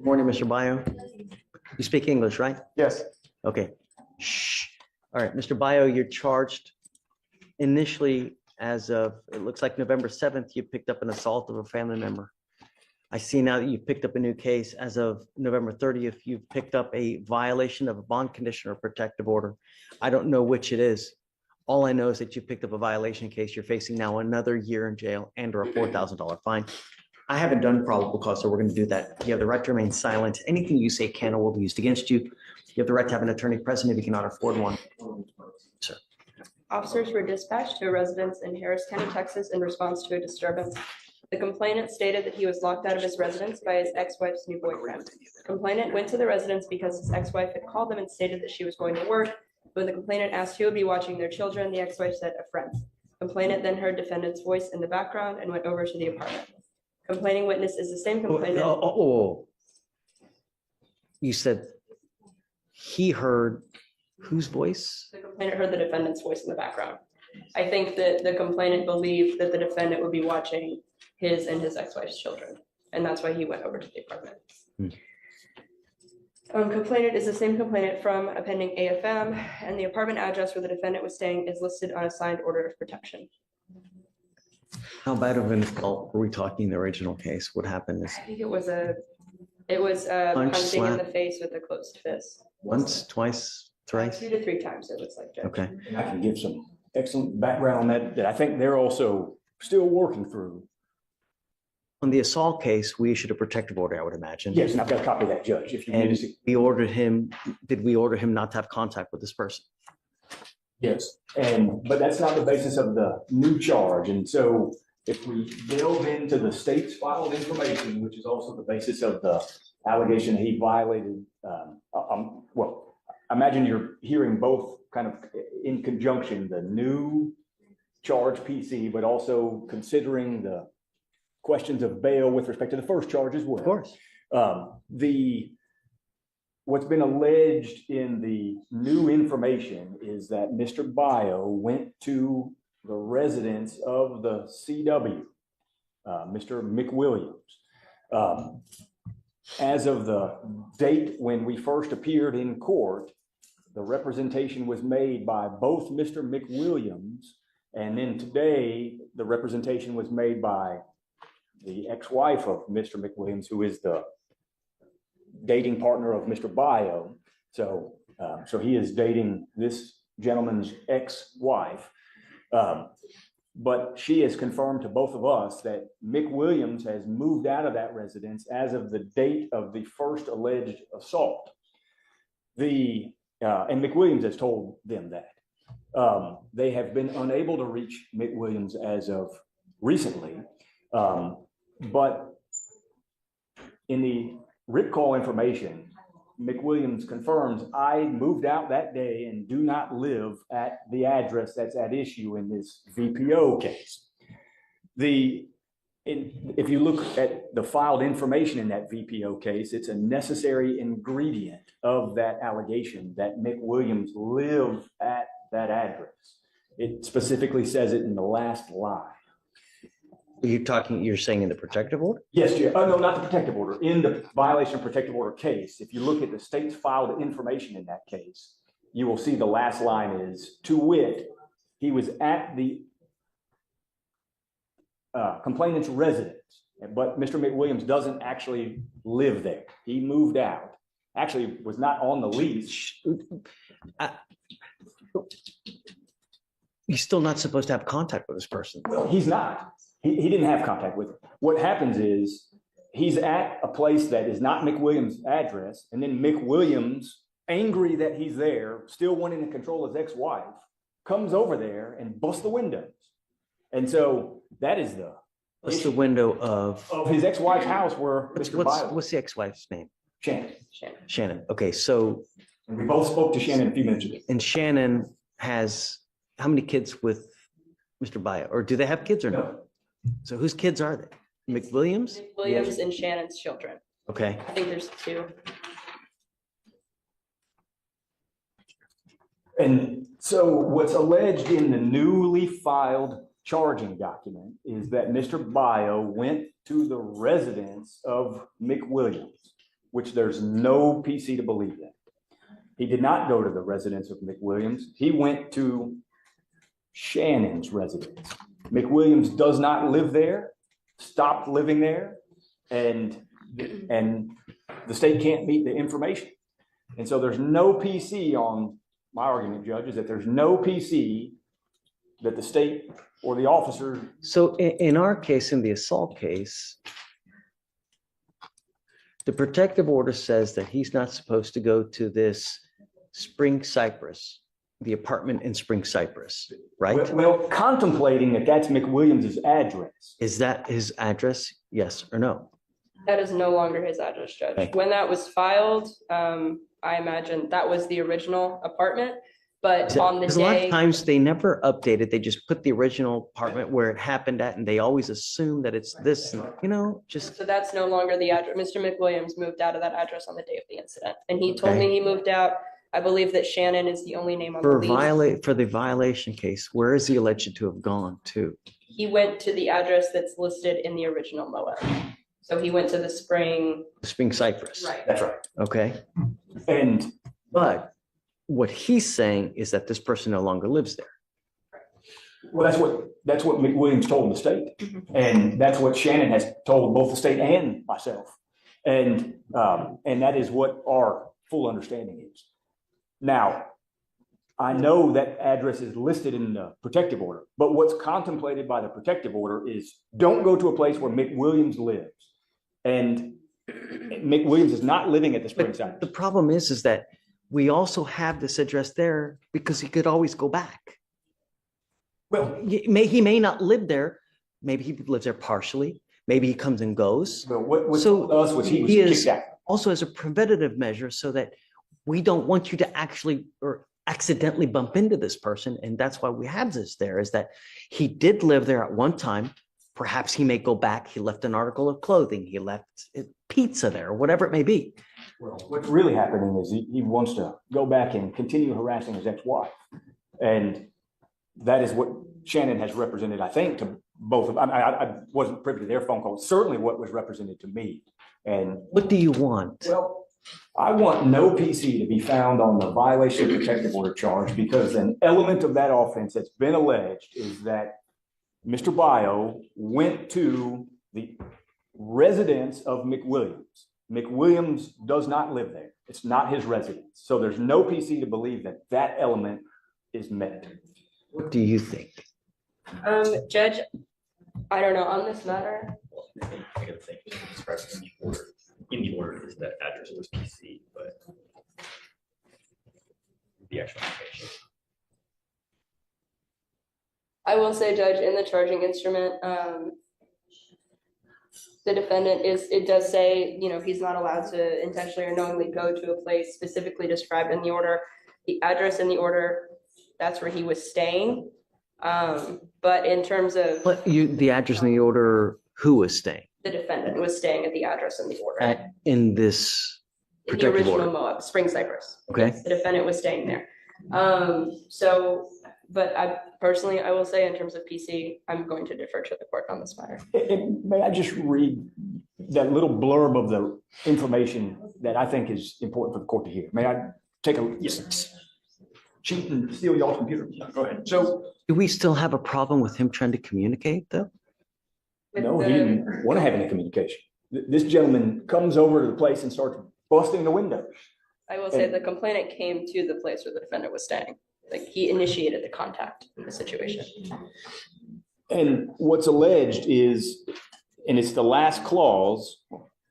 Good morning, Mr. Bio. You speak English, right? Yes. Okay. Shh. All right, Mr. Bio, you're charged initially as of, it looks like November 7th, you picked up an assault of a family member. I see now that you've picked up a new case. As of November 30th, you've picked up a violation of a bond condition or protective order. I don't know which it is. All I know is that you picked up a violation case. You're facing now another year in jail and or a $4,000 fine. I haven't done probable cause, so we're going to do that. You have the right to remain silent. Anything you say can or will be used against you. You have the right to have an attorney present if you cannot afford one. Sir. Officers were dispatched to a residence in Harris County, Texas in response to a disturbance. The complainant stated that he was locked out of his residence by his ex-wife's new boyfriend. The complainant went to the residence because his ex-wife had called them and stated that she was going to work. When the complainant asked who would be watching their children, the ex-wife said a friend. Complainant then heard defendant's voice in the background and went over to the apartment. Complaining witness is the same complainant. You said he heard whose voice? The complainant heard the defendant's voice in the background. I think that the complainant believed that the defendant would be watching his and his ex-wife's children, and that's why he went over to the apartment. Complainant is the same complainant from a pending AFM, and the apartment address where the defendant was staying is listed on a signed order of protection. How bad of an assault were we talking in the original case? What happened is I think it was punching in the face with a closed fist. once, twice, thrice? 2 to 3 times, it looks like, Judge. Okay. And I can give some excellent background on that I think they're also still working through. On the assault case, we issued a protective order, I would imagine. Yes, and I've got a copy of that, Judge, if you need And to see. we ordered him, did we order him not to have contact with this person? Yes, but that's not the basis of the new charge. And so if we delve into the state's filed information, which is also the basis of the allegation he violated, well, imagine you're hearing both kind of in conjunction, the new charge PC, but also considering the questions of bail with respect to the first charge as well. Of course. What's been alleged in the new information is that Mr. Bio went to the residence of the CW, Mr. McWilliams. As of the date when we first appeared in court, the representation was made by both Mr. McWilliams, and then today the representation was made by the ex-wife of Mr. McWilliams, who is the dating partner of Mr. Bio. So he is dating this gentleman's ex-wife. But she has confirmed to both of us that McWilliams has moved out of that residence as of the date of the first alleged assault. And McWilliams has told them that. They have been unable to reach McWilliams as of recently. But in the RIP call information, McWilliams confirms, I moved out that day and do not live at the address that's at issue in this VPO case. If you look at the filed information in that VPO case, it's a necessary ingredient of that allegation that McWilliams lived at that address. It specifically says it in the last line. You're saying in the protective order? Yes, Judge. Oh, no, not the protective order. In the violation of protective order case, if you look at the state's filed information in that case, you will see the last line is, to wit, he was at the complainant's residence, but Mr. McWilliams doesn't actually live there. He moved out. Actually, was not on the lease. You're still not supposed to have contact with this person. Well, he's not. He didn't have contact with him. What happens is he's at a place that is not McWilliams' address, and then McWilliams, angry that he's there, still wanting to control his ex-wife, comes over there and busts the windows. And so that is What's the window of his ex-wife's house where Mr. Bio. What's the ex-wife's name? Shannon. Okay, so And we both spoke to Shannon a few minutes ago. and Shannon has how many kids with Mr. Bio? Or do they have kids or no? So whose kids are they? McWilliams? Williams and Shannon's children. Okay. I think there's 2. And so what's alleged in the newly filed charging document is that Mr. Bio went to the residence of McWilliams. which there's no PC to believe that. He did not go to the residence of McWilliams. He went to Shannon's residence. McWilliams does not live there, stopped living there, and the state can't meet the information. And so there's no PC on my argument, Judge, is that there's no PC that the state or the officer. So in our case, in the assault case, the protective order says that he's not supposed to go to this Spring Cypress, the apartment in Spring Cypress, right? Well, contemplating that that's McWilliams' address. Is that his address? Yes or no? That is no longer his address, Judge. Okay. When that was filed, I imagine that was the original apartment, but on the Because a lot of day, times they never updated. They just put the original apartment where it happened at, and they always assume that it's this, you know, just. so that's no longer the address. Mr. McWilliams moved out of that address on the day of the incident, and he told Okay. me he moved out. I believe that Shannon is the only name on the lease. For the violation case, where is he alleged to have gone to? He went to the address that's listed in the original MOA. So he went to the Spring. Spring Cypress. Right. That's right. Okay, And but what he's saying is that this person no longer lives there. well, that's what McWilliams told the state. And that's what Shannon has told both the state and myself. And that is what our full understanding is. Now, I know that address is listed in the protective order, but what's contemplated by the protective order is don't go to a place where McWilliams lives. And McWilliams is not living at the Spring But Cypress. the problem is that we also have this address there because he could always go back. Well, He may not live there. Maybe he lives there partially. Maybe he comes and goes. what So told us was he was he is kicked out. also as a preventative measure so that we don't want you to actually or accidentally bump into this person. And that's why we have this there, is that he did live there at one time. Perhaps he may go back. He left an article of clothing. He left pizza there, or whatever it may be. Well, what's really happening is he wants to go back and continue harassing his ex-wife. And that is what Shannon has represented, I think, to both of them. I wasn't privy to their phone call, certainly what was represented to me. And What do you want? well, I want no PC to be found on the violation of protective order charge because an element of that offense that's been alleged is that Mr. Bio went to the residence of McWilliams. McWilliams does not live there. It's not his residence. So there's no PC to believe that that element is met. What do you think? Judge, I don't know, on this matter, I gotta think, expressed in the order is that address was PC, but the actual location. I will say, Judge, in the charging instrument, the defendant it does say, he's not allowed to intentionally or knowingly go to a place specifically described in the order. The address in the order, that's where he was staying. But in terms of The address in the order, who was staying the defendant was staying at the address in the order. in this In the protective original order? MOA, Spring Cypress. Okay. The defendant was staying there. But I will say in terms of PC, I'm going to defer to the court on this matter. And may I just read that little blurb of the information that I think is important for the court to hear? May I take a cheat and steal y'all's computer? Go ahead. So, Do we still have a problem with him trying to communicate, though? With no, the- he didn't want to have any communication. This gentleman comes over to the place and starts busting the windows. I will say the complainant came to the place where the defendant was staying. Like he initiated the contact in the situation. And what's alleged is, and it's the last clause,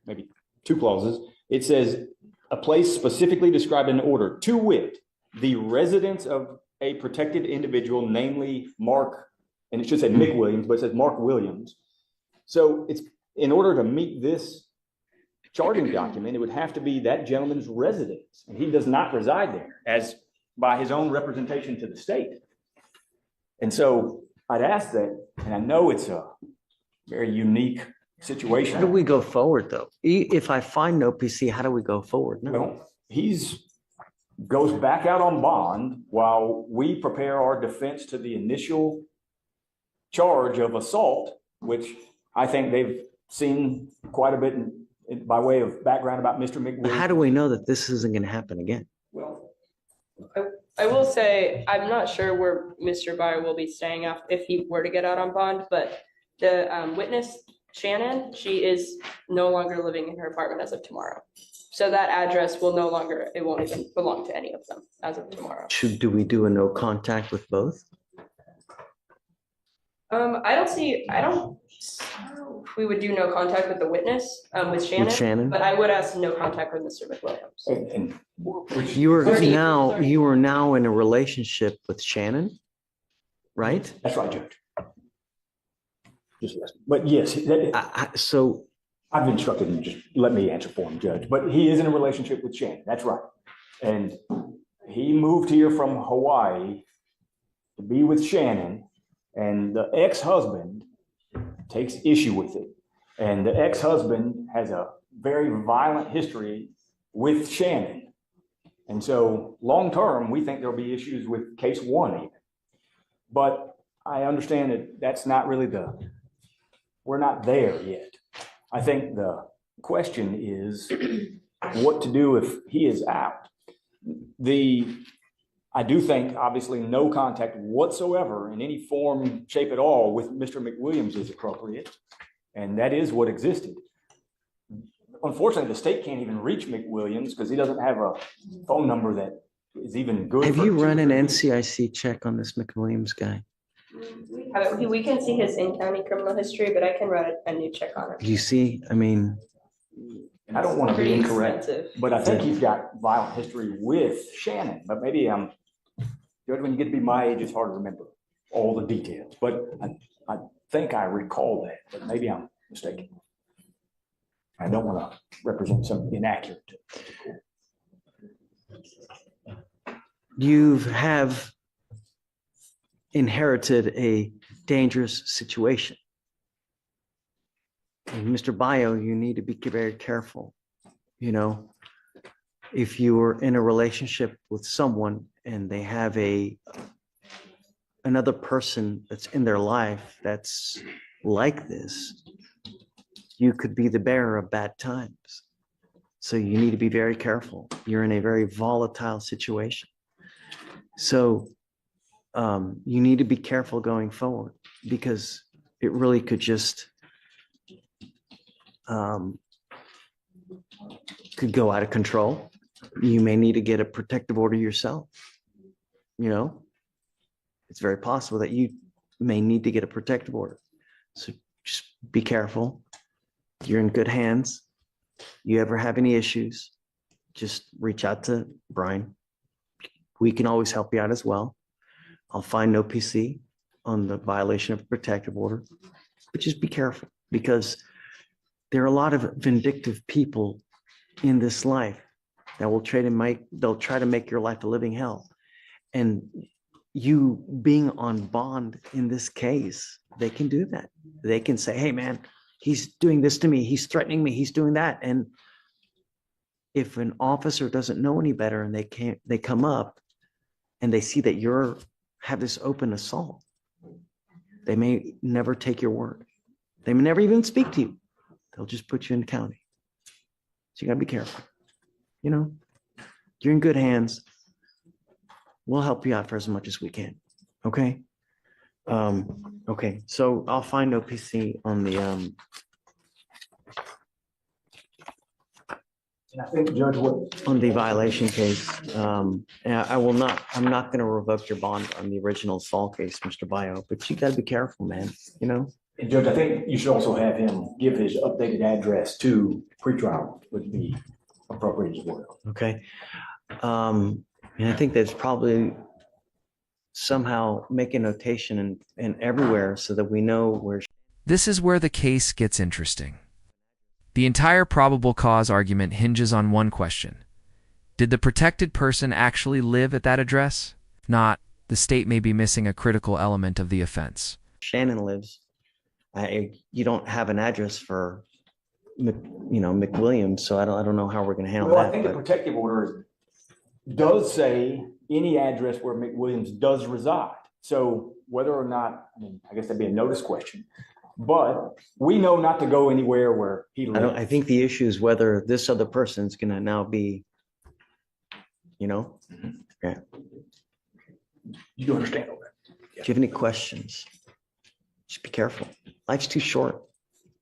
maybe two clauses, it says a place specifically described in the order, to wit, the residence of a protected individual, namely Mark, and it should say Mick Williams, but it says Mark Williams. So it's in order to meet this charging document, it would have to be that gentleman's residence, and he does not reside there, as by his own representation to the state. And so I'd ask that, and I know it's a very unique situation. How do we go forward, though? If I find no PC, how do we go forward? No. Well, goes back out on bond while we prepare our defense to the initial charge of assault, which I think they've seen quite a bit by way of background about Mr. But how McWilliams. do we know that this isn't going to happen again? Well, I will say, I'm not sure where Mr. Byer will be staying if he were to get out on bond, but the witness, Shannon, she is no longer living in her apartment as of tomorrow. So that address will no longer, it won't even belong to any of them as of tomorrow. Do we do a no contact with both? I don't know if we would do no contact with the witness, with Shannon, but I would ask no contact with Mr. McWilliams. and You are Sorry. now in a relationship with Shannon, right? that's right, Judge. Just listen. But yes, So I've instructed him, just let me answer for him, Judge. But he is in a relationship with Shannon. That's right. And he moved here from Hawaii to be with Shannon, and the ex-husband takes issue with it. And the ex-husband has a very violent history with Shannon. And so long-term, we think there'll be issues with case one even. But I understand that that's not really we're not there yet. I think the question is what to do if he is out. I do think, obviously, no contact whatsoever in any form, shape at all with Mr. McWilliams is appropriate. And that is what existed. Unfortunately, the state can't even reach McWilliams because he doesn't have a phone number that is even good. have you run an NCIC check on this McWilliams guy? We can see his in-county criminal history, but I can run a new check on it. You see, I mean, And I don't want to be Pretty incorrect, expensive. but I think he's got violent history with Shannon. But maybe Judge, when you get to be my age, it's hard to remember all the details. But I think I recall that, but maybe I'm mistaken. I don't want to represent something inaccurate. you have inherited a dangerous situation. And Mr. Bio, you need to be very careful. You know, if you are in a relationship with someone and they have another person that's in their life that's like this, you could be the bearer of bad times. So you need to be very careful. You're in a very volatile situation. So you need to be careful going forward because it really could just could go out of control. You may need to get a protective order yourself. You know, it's very possible that you may need to get a protective order. So just be careful. You're in good hands. You ever have any issues, just reach out to Brian. We can always help you out as well. I'll find no PC on the violation of a protective order, but just be careful because there are a lot of vindictive people in this life that will they'll try to make your life a living hell. And you being on bond in this case, they can do that. They can say, hey man, he's doing this to me. He's threatening me. He's doing that. And if an officer doesn't know any better and they come up and they see that have this open assault, they may never take your word. They may never even speak to you. They'll just put you in county. So you gotta be careful. You know, you're in good hands. We'll help you out for as much as we can. Okay. Okay. So I'll find OPC on the, And I think, Judge, on the violation case. And I'm not going to revoke your bond on the original assault case, Mr. Bio, but you got to be careful, man. You know? and Judge, I think you should also have him give his updated address to pretrial would be appropriate as well. Okay. And I think there's probably somehow make a notation in everywhere so that we know where. This is where the case gets interesting. The entire probable cause argument hinges on one question. Did the protected person actually live at that address? If not, the state may be missing a critical element of the offense. Shannon lives. You don't have an address for, McWilliams, so I don't know how we're going to handle Well, that. I think the protective order does say any address where McWilliams does reside. So whether or not, I guess that'd be a notice question. But we know not to go anywhere where he lives. I think the issue is whether this other person's gonna now be, you know, You do understand all that? do you have any questions? Just be careful. Life's too short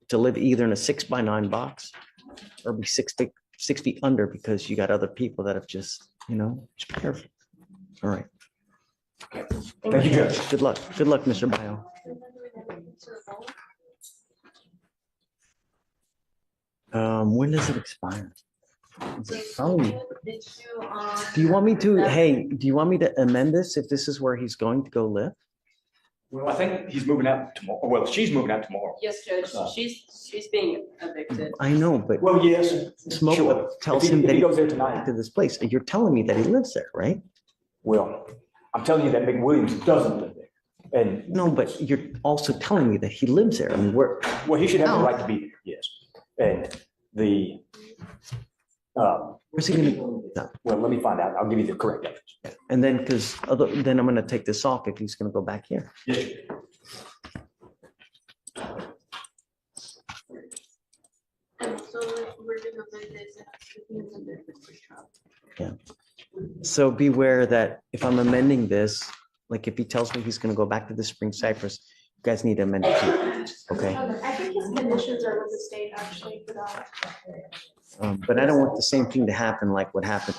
to live either in a 6x9 box or be 6 feet under because you got other people that have just, just be careful. All right. Thank you, Judge. Good luck. Good luck, Mr. Bio. When does it expire? Oh, do you want me to, hey, do you want me to amend this if this is where he's going to go live? Well, I think he's moving out tomorrow. Well, she's moving out tomorrow. Yes, Judge, she's being evicted. I know, but Well, yes. Smoke Sure. tells If him that he he goes there goes back tonight. to this place. You're telling me that he lives there, right? Well, I'm telling you that McWilliams doesn't live there. And, No, but you're also telling me that he lives there. I mean, well, he should have the right to be there, yes. And where's he gonna go? No. well, let me find out. I'll give you the correct address. And then, then I'm gonna take this off if he's gonna go back here. Yes. So beware that if I'm amending this, like if he tells me he's gonna go back to the Spring Cypress, you guys need to amend it too, okay? I think his conditions are with the state actually for that. But I don't want the same thing to happen like what happened.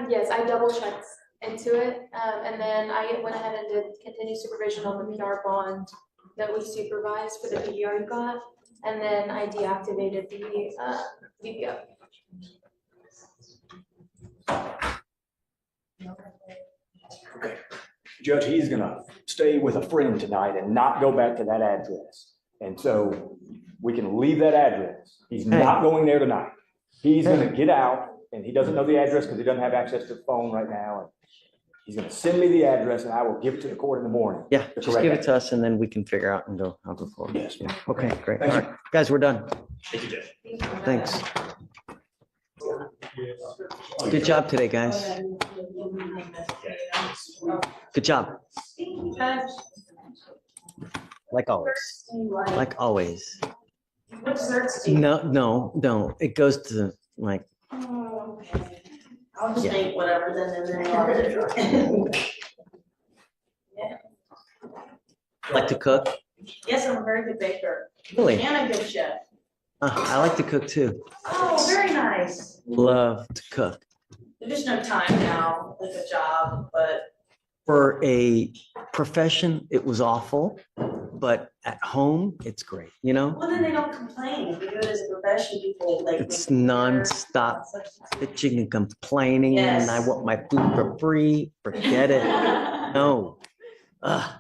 Yes, I double checked into it, and then I went ahead and did continued supervision on the PR bond that we supervised for the PDR you got, and then I deactivated the DPO. Okay. Judge, he's gonna stay with a friend tonight and not go back to that address. And so we can leave that address. He's not going there tonight. He's gonna get out and he doesn't know the address because he doesn't have access to the phone right now. And he's gonna send me the address and I will give it to the court in the morning. Yeah, The just correct give it to us and then we can figure out and I'll go forward. Yes. Yeah. Okay, great. All Thank you. right, guys, we're done. Thank you, Judge. Thanks. Good job today, guys. Good job. Like always. Like always. No. It goes to like, Oh, okay. I'll just Yeah. make whatever then I'll do. like to cook. Yes, I'm a very good baker Really? and a good chef. I like to cook too. Oh, very nice. Love to cook. There's just no time now with a job, but For a profession, it was awful, but at home, it's great, well, then they don't complain. If you do it as a profession, people like. It's nonstop bitching and complaining and I Yes. want my food for free. Forget it. No. Ugh.